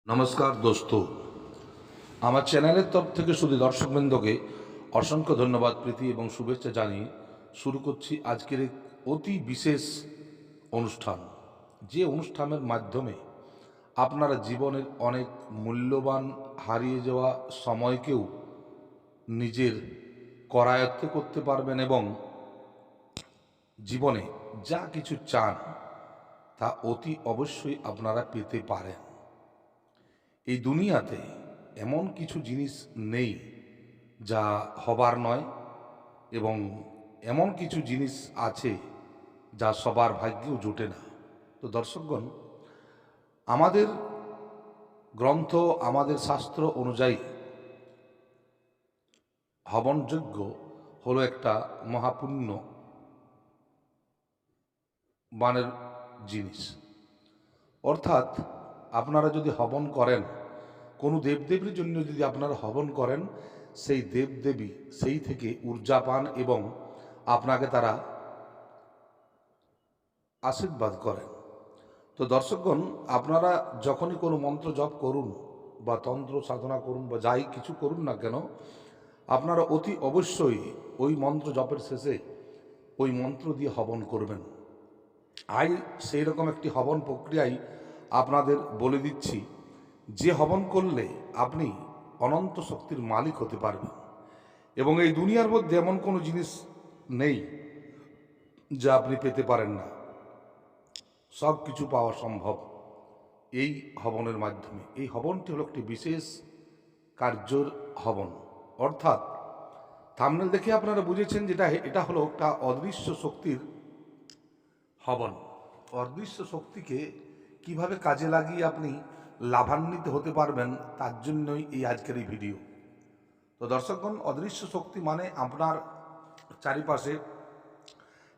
নমস্কার দোস্ত, আমার চ্যানেলের তরফ থেকে শুধু দর্শকবৃন্দকে অসংখ্য ধন্যবাদ, প্রীতি এবং শুভেচ্ছা জানিয়ে শুরু করছি আজকের এক অতি বিশেষ অনুষ্ঠান। যে অনুষ্ঠানের মাধ্যমে আপনারা জীবনের অনেক মূল্যবান হারিয়ে যাওয়া সময়কেও নিজের করায়ত্তে করতে পারবেন এবং জীবনে যা কিছু চান তা অতি অবশ্যই আপনারা পেতে পারেন। এই দুনিয়াতে এমন কিছু জিনিস নেই যা হবার নয়, এবং এমন কিছু জিনিস আছে যা সবার ভাগ্যেও জোটে না। তো দর্শকগণ, আমাদের গ্রন্থ, আমাদের শাস্ত্র অনুযায়ী হবনযজ্ঞ হলো একটা মহাপুণ্য বানের জিনিস। অর্থাৎ আপনারা যদি হবন করেন, কোনো দেবদেবীর জন্য যদি আপনারা হবন করেন, সেই দেবদেবী সেই থেকে ঊর্জা পান এবং আপনাকে তারা আশীর্বাদ করেন। তো দর্শকগণ, আপনারা যখনই কোনো মন্ত্র জপ করুন বা তন্ত্র সাধনা করুন বা যাই কিছু করুন না কেন, আপনারা অতি অবশ্যই ওই মন্ত্র জপের শেষে ওই মন্ত্র দিয়ে হবন করবেন। সেই রকম একটি হবন প্রক্রিয়ায় আপনাদের বলে দিচ্ছি, যে হবন করলে আপনি অনন্ত শক্তির মালিক হতে পারবেন এবং এই দুনিয়ার মধ্যে এমন কোনো জিনিস নেই যা আপনি পেতে পারেন না। সব কিছু পাওয়া সম্ভব এই হবনের মাধ্যমে। এই হবনটি হলো একটি বিশেষ কার্যর হবন। অর্থাৎ থাম্বনেল দেখে আপনারা বুঝেছেন যেটা এটা হলো একটা অদৃশ্য শক্তির হবন। অদৃশ্য শক্তিকে কিভাবে কাজে লাগিয়ে আপনি লাভান্বিত হতে পারবেন, তার জন্যই এই আজকের এই ভিডিও। তো দর্শকগণ, অদৃশ্য শক্তি মানে আপনার চারিপাশে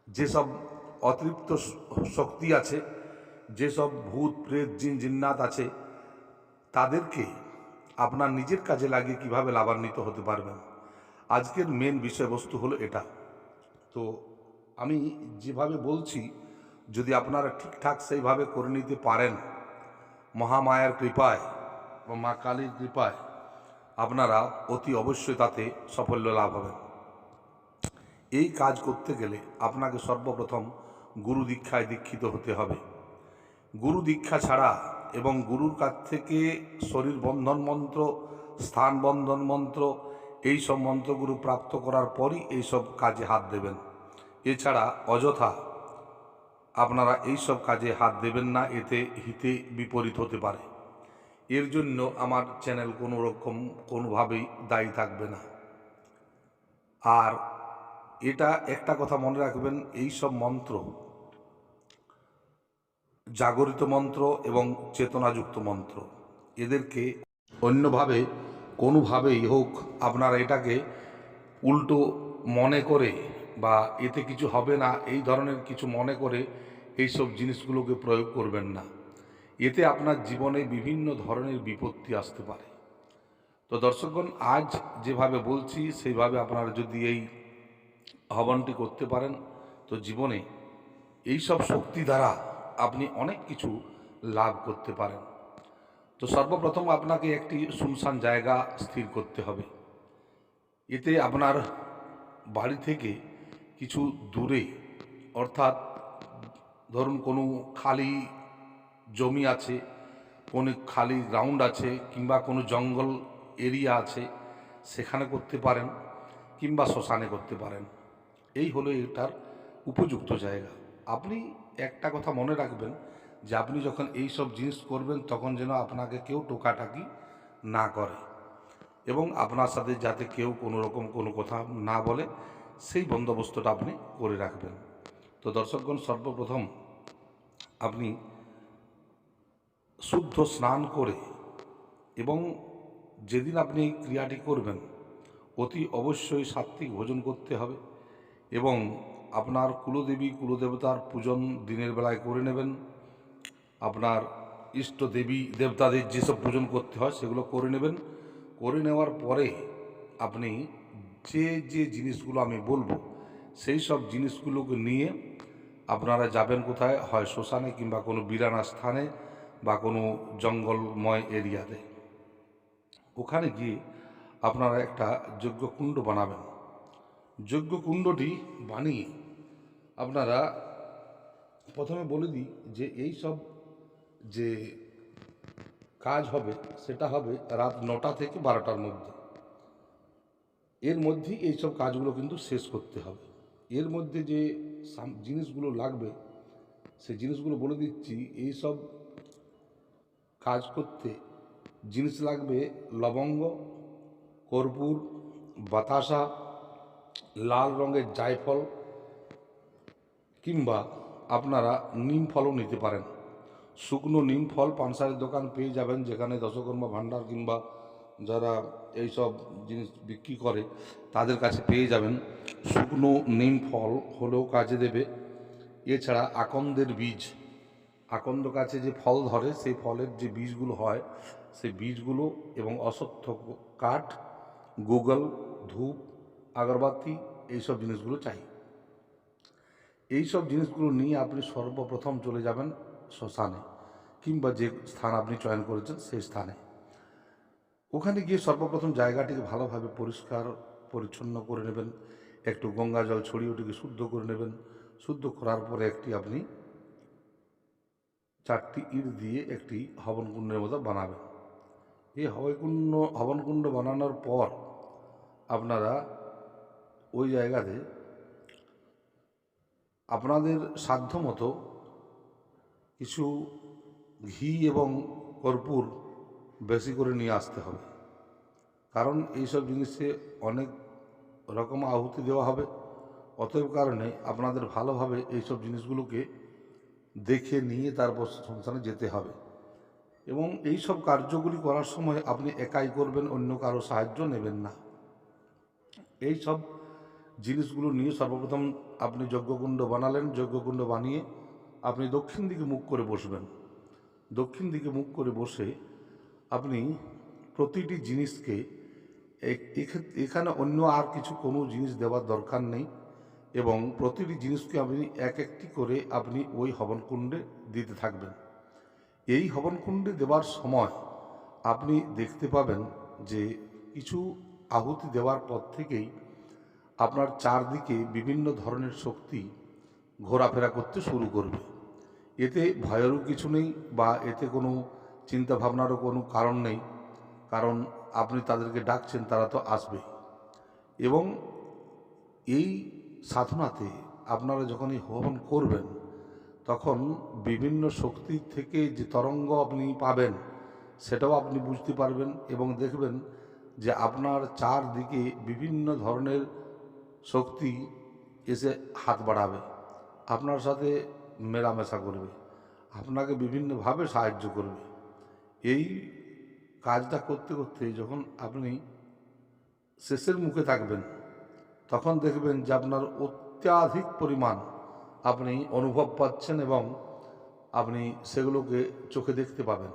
যেসব অতৃপ্ত শক্তি আছে, যেসব ভূত প্রেত জিন জিন্নাত আছে, তাদেরকে আপনার নিজের কাজে লাগিয়ে কিভাবে লাভান্বিত হতে পারবেন, আজকের মেন বিষয়বস্তু হলো এটা। তো আমি যেভাবে বলছি, যদি আপনারা ঠিকঠাক সেইভাবে করে নিতে পারেন, মহামায়ার কৃপায় বা মা কালীর কৃপায় আপনারা অতি অবশ্যই তাতে সাফল্য লাভ হবেন। এই কাজ করতে গেলে আপনাকে সর্বপ্রথম গুরু দীক্ষায় দীক্ষিত হতে হবে। গুরু দীক্ষা ছাড়া এবং গুরুর কাছ থেকে শরীর বন্ধন মন্ত্র, স্থান বন্ধন মন্ত্র, এই সব মন্ত্রগুলো প্রাপ্ত করার পরই এইসব কাজে হাত দেবেন। এছাড়া অযথা আপনারা এই সব কাজে হাত দেবেন না, এতে হিতে বিপরীত হতে পারে। এর জন্য আমার চ্যানেল কোনো রকম কোনোভাবেই দায়ী থাকবে না। আর এটা একটা কথা মনে রাখবেন, এই সব মন্ত্র জাগরিত মন্ত্র এবং চেতনাযুক্ত মন্ত্র, এদেরকে অন্যভাবে কোনোভাবেই হোক আপনারা এটাকে উল্টো মনে করে বা এতে কিছু হবে না এই ধরনের কিছু মনে করে এইসব জিনিসগুলোকে প্রয়োগ করবেন না। এতে আপনার জীবনে বিভিন্ন ধরনের বিপত্তি আসতে পারে। তো দর্শকগণ, আজ যেভাবে বলছি সেইভাবে আপনারা যদি এই হবনটি করতে পারেন, তো জীবনে এই সব শক্তি দ্বারা আপনি অনেক কিছু লাভ করতে পারেন। তো সর্বপ্রথম আপনাকে একটি শুনশান জায়গা স্থির করতে হবে। এতে আপনার বাড়ি থেকে কিছু দূরে, অর্থাৎ ধরুন কোনো খালি জমি আছে, কোনো খালি গ্রাউন্ড আছে, কিংবা কোনো জঙ্গল এরিয়া আছে, সেখানে করতে পারেন, কিংবা শ্মশানে করতে পারেন। এই হলো এটার উপযুক্ত জায়গা। আপনি একটা কথা মনে রাখবেন যে আপনি যখন এই সব জিনিস করবেন, তখন যেন আপনাকে কেউ টোকাটাকি না করে এবং আপনার সাথে যাতে কেউ কোনো রকম কোনো কথা না বলে, সেই বন্দোবস্তটা আপনি করে রাখবেন। তো দর্শকগণ, সর্বপ্রথম আপনি শুদ্ধ স্নান করে এবং যেদিন আপনি এই ক্রিয়াটি করবেন, অতি অবশ্যই সাত্ত্বিক ভোজন করতে হবে এবং আপনার কুলদেবী কুলদেবতার পূজন দিনের বেলায় করে নেবেন। আপনার ইষ্ট দেবী দেবতাদের যেসব পূজন করতে হয় সেগুলো করে নেবেন। করে নেওয়ার পরে আপনি যে যে জিনিসগুলো আমি বলবো, সেই সব জিনিসগুলোকে নিয়ে আপনারা যাবেন কোথায়, হয় শ্মশানে কিংবা কোনো বিরানা স্থানে, বা কোনো জঙ্গলময় এরিয়াতে। ওখানে গিয়ে আপনারা একটা যজ্ঞকুণ্ড বানাবেন। যজ্ঞকুণ্ডটি বানিয়ে আপনারা প্রথমে বলে দিই যে এই সব যে কাজ হবে সেটা হবে রাত 9টা থেকে 12টার মধ্যে। এর মধ্যেই এইসব কাজগুলো কিন্তু শেষ করতে হবে। এর মধ্যে যে জিনিসগুলো লাগবে সেই জিনিসগুলো বলে দিচ্ছি। এই সব কাজ করতে জিনিস লাগবে লবঙ্গ, কর্পূর, বাতাসা, লাল রঙের জায়ফল, কিংবা আপনারা নিম ফলও নিতে পারেন। শুকনো নিম ফল পানসারের দোকান পেয়ে যাবেন, যেখানে দশকর্মা ভাণ্ডার কিংবা যারা এই সব জিনিস বিক্রি করে তাদের কাছে পেয়ে যাবেন। শুকনো নিম ফল হলেও কাজে দেবে। এছাড়া আকন্দের বীজ, আকন্দ গাছে যে ফল ধরে সেই ফলের যে বীজগুলো হয় সেই বীজগুলো এবং অশ্বত্থ কাঠ, গুগল, ধূপ, আগরবাতি, এইসব জিনিসগুলো চাই। এই সব জিনিসগুলো নিয়ে আপনি সর্বপ্রথম চলে যাবেন শ্মশানে, কিংবা যে স্থান আপনি চয়ন করেছেন সেই স্থানে। ওখানে গিয়ে সর্বপ্রথম জায়গাটিকে ভালোভাবে পরিষ্কার পরিচ্ছন্ন করে নেবেন। একটু গঙ্গা জল ছড়িয়ে ওটিকে শুদ্ধ করে নেবেন। শুদ্ধ করার পরে আপনি 4টি ইট দিয়ে একটি হবনকুণ্ডের মতো বানাবেন। এই হবনকুণ্ড বানানোর পর আপনারা ওই জায়গাতে আপনাদের সাধ্য মতো কিছু ঘি এবং কর্পূর বেশি করে নিয়ে আসতে হবে। কারণ এইসব জিনিসে অনেক রকম আহুতি দেওয়া হবে। অতএব কারণে আপনাদের ভালোভাবে এইসব জিনিসগুলোকে দেখে নিয়ে তারপর শ্মশানে যেতে হবে। এবং এই সব কার্যগুলি করার সময় আপনি একাই করবেন, অন্য কারো সাহায্য নেবেন না। এই সব জিনিসগুলো নিয়ে সর্বপ্রথম আপনি যজ্ঞকুণ্ড বানালেন। যজ্ঞকুণ্ড বানিয়ে আপনি দক্ষিণ দিকে মুখ করে বসবেন। দক্ষিণ দিকে মুখ করে বসে আপনি প্রতিটি জিনিসকে এখানে অন্য আর কিছু কোনো জিনিস দেওয়ার দরকার নেই, এবং প্রতিটি জিনিসকে আপনি এক একটি করে আপনি ওই হবনকুণ্ডে দিতে থাকবেন। এই হবনকুণ্ডে দেওয়ার সময় আপনি দেখতে পাবেন যে কিছু আহুতি দেওয়ার পর থেকেই আপনার চারদিকে বিভিন্ন ধরনের শক্তি ঘোরাফেরা করতে শুরু করবে। এতে ভয়েরও কিছু নেই, বা এতে কোনো চিন্তা ভাবনারও কোনো কারণ নেই, কারণ আপনি তাদেরকে ডাকছেন, তারা তো আসবেই। এবং এই সাধনাতে আপনারা যখনই হবন করবেন তখন বিভিন্ন শক্তি থেকে যে তরঙ্গ আপনি পাবেন সেটাও আপনি বুঝতে পারবেন, এবং দেখবেন যে আপনার চারদিকে বিভিন্ন ধরনের শক্তি এসে হাত বাড়াবে, আপনার সাথে মেলামেশা করবে, আপনাকে বিভিন্নভাবে সাহায্য করবে। এই কাজটা করতে করতে যখন আপনি শেষের মুখে থাকবেন তখন দেখবেন যে আপনার অত্যাধিক পরিমাণ আপনি অনুভব পাচ্ছেন, এবং আপনি সেগুলোকে চোখে দেখতে পাবেন।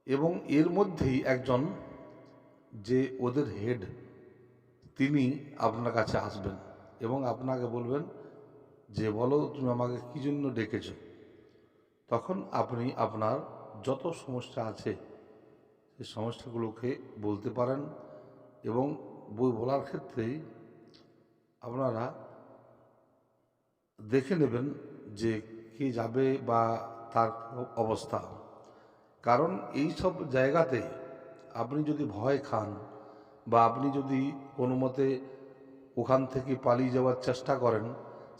এবং এর মধ্যেই একজন যে ওদের হেড, তিনি আপনার কাছে আসবেন এবং আপনাকে বলবেন যে বলো তুমি আমাকে কী জন্য ডেকেছ। তখন আপনি আপনার যত সমস্যা আছে সেই সমস্যাগুলোকে বলতে পারেন, এবং বই বলার ক্ষেত্রেই আপনারা দেখে নেবেন যে কে যাবে বা তার অবস্থা। কারণ এই সব জায়গাতে আপনি যদি ভয় খান বা আপনি যদি কোনো মতে ওখান থেকে পালিয়ে যাওয়ার চেষ্টা করেন,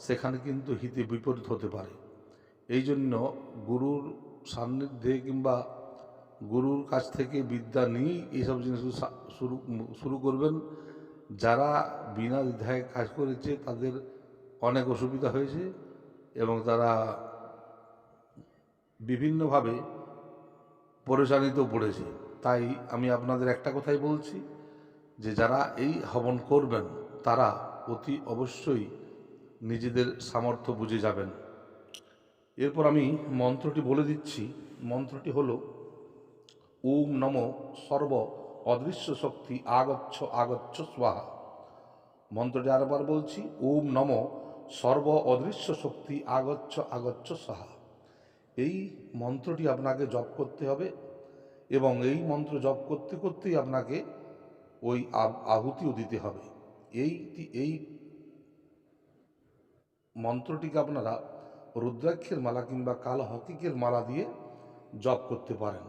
সেখানে কিন্তু হিতে বিপরীত হতে পারে। এই জন্য গুরুর সান্নিধ্যে কিংবা গুরুর কাছ থেকে বিদ্যা নিয়েই এইসব জিনিসগুলো শুরু করবেন। যারা বিনা দ্বিধায় কাজ করেছে তাদের অনেক অসুবিধা হয়েছে, এবং তারা বিভিন্নভাবে পরেশানিতেও পড়েছে। তাই আমি আপনাদের একটা কথাই বলছি যে যারা এই হবন করবেন তারা অতি অবশ্যই নিজেদের সামর্থ্য বুঝে যাবেন। এরপর আমি মন্ত্রটি বলে দিচ্ছি। মন্ত্রটি হলো ওম নমো সর্ব অদৃশ্য শক্তি আগচ্ছ আগচ্ছ স্বাহা। মন্ত্রটি আরেকবার বলছি, ওম নমো সর্ব অদৃশ্য শক্তি আগচ্ছ আগচ্ছ স্বাহা। এই মন্ত্রটি আপনাকে জপ করতে হবে এবং এই মন্ত্র জপ করতে করতেই আপনাকে ওই আহুতিও দিতে হবে। এই মন্ত্রটিকে আপনারা রুদ্রাক্ষের মালা কিংবা কাল হকিকের মালা দিয়ে জপ করতে পারেন,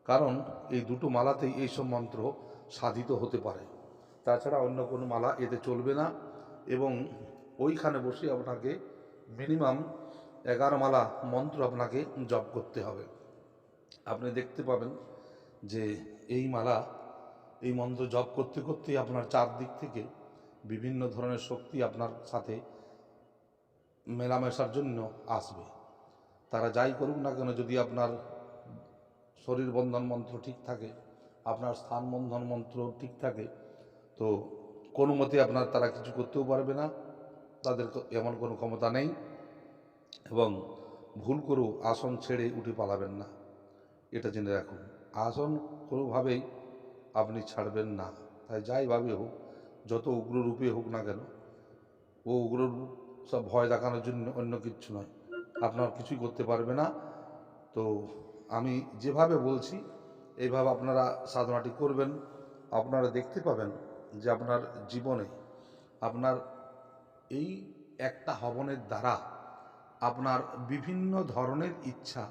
কারণ এই দুটো মালাতেই এইসব মন্ত্র সাধিত হতে পারে। তাছাড়া অন্য কোনো মালা এতে চলবে না। এবং ওইখানে বসে আপনাকে মিনিমাম 11 মালা মন্ত্র আপনাকে জপ করতে হবে। আপনি দেখতে পাবেন যে এই মন্ত্র জপ করতে করতেই আপনার চারদিক থেকে বিভিন্ন ধরনের শক্তি আপনার সাথে মেলামেশার জন্য আসবে। তারা যাই করুক না কেন, যদি আপনার শরীর বন্ধন মন্ত্র ঠিক থাকে, আপনার স্থান বন্ধন মন্ত্র ঠিক থাকে, তো কোনো মতে আপনার তারা কিছু করতেও পারবে না। তাদের এমন কোনো ক্ষমতা নেই। এবং ভুল করেও আসন ছেড়ে উঠে পালাবেন না, এটা জেনে রাখুন। আসন কোনোভাবেই আপনি ছাড়বেন না। তাই যাইভাবে হোক, যত উগ্ররূপে হোক না কেন, ও উগ্ররূপ সব ভয় দেখানোর জন্য, অন্য কিচ্ছু নয়। আপনার কিছুই করতে পারবে না। তো আমি যেভাবে বলছি এইভাবে আপনারা সাধনাটি করবেন। আপনারা দেখতে পাবেন যে আপনার জীবনে আপনার এই একটা হবনের দ্বারা আপনার বিভিন্ন ধরনের ইচ্ছা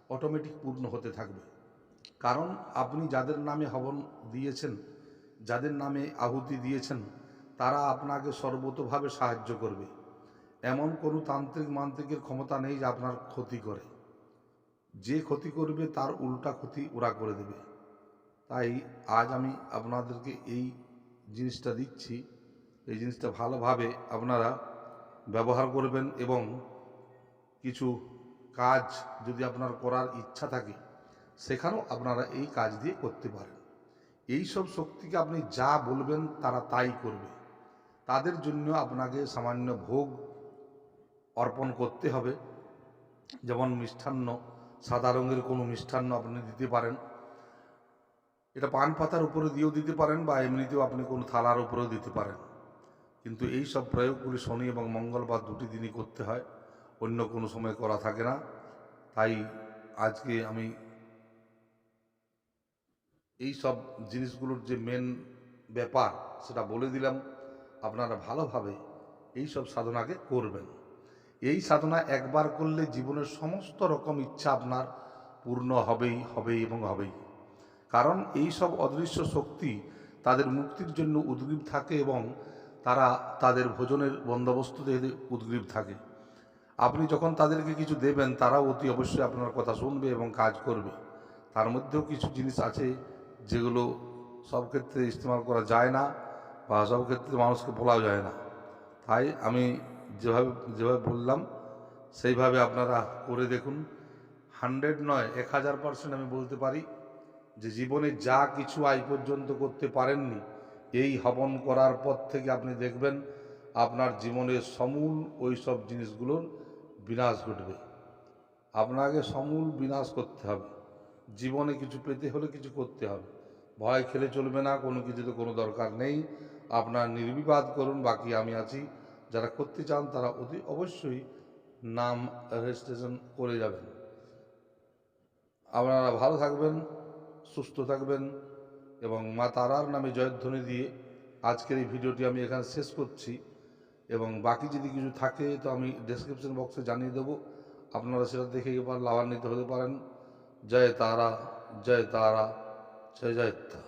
অটোমেটিক পূর্ণ হতে থাকবে। কারণ আপনি যাদের নামে হবন দিয়েছেন, যাদের নামে আহুতি দিয়েছেন, তারা আপনাকে সর্বতোভাবে সাহায্য করবে। এমন কোনো তান্ত্রিক মান্ত্রিকের ক্ষমতা নেই যে আপনার ক্ষতি করে। যে ক্ষতি করবে তার উল্টা ক্ষতি ওরা করে দেবে। তাই আজ আমি আপনাদেরকে এই জিনিসটা দিচ্ছি, এই জিনিসটা ভালোভাবে আপনারা ব্যবহার করবেন। এবং কিছু কাজ যদি আপনার করার ইচ্ছা থাকে, সেখানেও আপনারা এই কাজ দিয়ে করতে পারেন। এই সব শক্তিকে আপনি যা বলবেন তারা তাই করবে। তাদের জন্য আপনাকে সামান্য ভোগ অর্পণ করতে হবে। যেমন মিষ্টান্ন, সাদা রঙের কোনো মিষ্টান্ন আপনি দিতে পারেন। এটা পান পাতার উপরে দিয়েও দিতে পারেন, বা এমনিতেও আপনি কোনো থালার উপরেও দিতে পারেন। কিন্তু এই সব প্রয়োগগুলি শনি এবং মঙ্গলবার দুটি দিনই করতে হয়, অন্য কোনো সময় করা থাকে না। তাই আজকে আমি এই সব জিনিসগুলোর যে মেন ব্যাপার সেটা বলে দিলাম। আপনারা ভালোভাবে এই সব সাধনাকে করবেন। এই সাধনা একবার করলে জীবনের সমস্ত রকম ইচ্ছা আপনার পূর্ণ হবেই হবেই এবং হবেই। কারণ এই সব অদৃশ্য শক্তি তাদের মুক্তির জন্য উদ্গ্রীব থাকে এবং তারা তাদের ভোজনের বন্দোবস্ত দিয়ে উদ্গ্রীব থাকে। আপনি যখন তাদেরকে কিছু দেবেন, তারাও অতি অবশ্যই আপনার কথা শুনবে এবং কাজ করবে। তার মধ্যেও কিছু জিনিস আছে যেগুলো সব ক্ষেত্রে ইস্তেমাল করা যায় না, বা সব ক্ষেত্রে মানুষকে বলাও যায় না। তাই আমি যেভাবে যেভাবে বললাম সেইভাবে আপনারা করে দেখুন। 100 নয়, 1000% আমি বলতে পারি যে জীবনে যা কিছু আজ পর্যন্ত করতে পারেননি, এই হবন করার পর থেকে আপনি দেখবেন আপনার জীবনের সমূল ওই সব জিনিসগুলোর বিনাশ ঘটবে। আপনাকে সমূল বিনাশ করতে হবে। জীবনে কিছু পেতে হলে কিছু করতে হবে। ভয় খেলে চলবে না, কোনো কিছুতে কোনো দরকার নেই। আপনার নির্বিবাদ করুন, বাকি আমি আছি। যারা করতে চান তারা অতি অবশ্যই নাম রেজিস্ট্রেশন করে যাবেন। আপনারা ভালো থাকবেন, সুস্থ থাকবেন এবং মা তারার নামে জয়ধ্বনি দিয়ে আজকের এই ভিডিওটি আমি এখানে শেষ করছি। এবং বাকি যদি কিছু থাকে তো আমি ডেসক্রিপশন বক্সে জানিয়ে দেবো, আপনারা সেটা দেখে এবার লাভান্বিত হতে পারেন। জয় তারা, জয় তারা, জয় জয় তারা।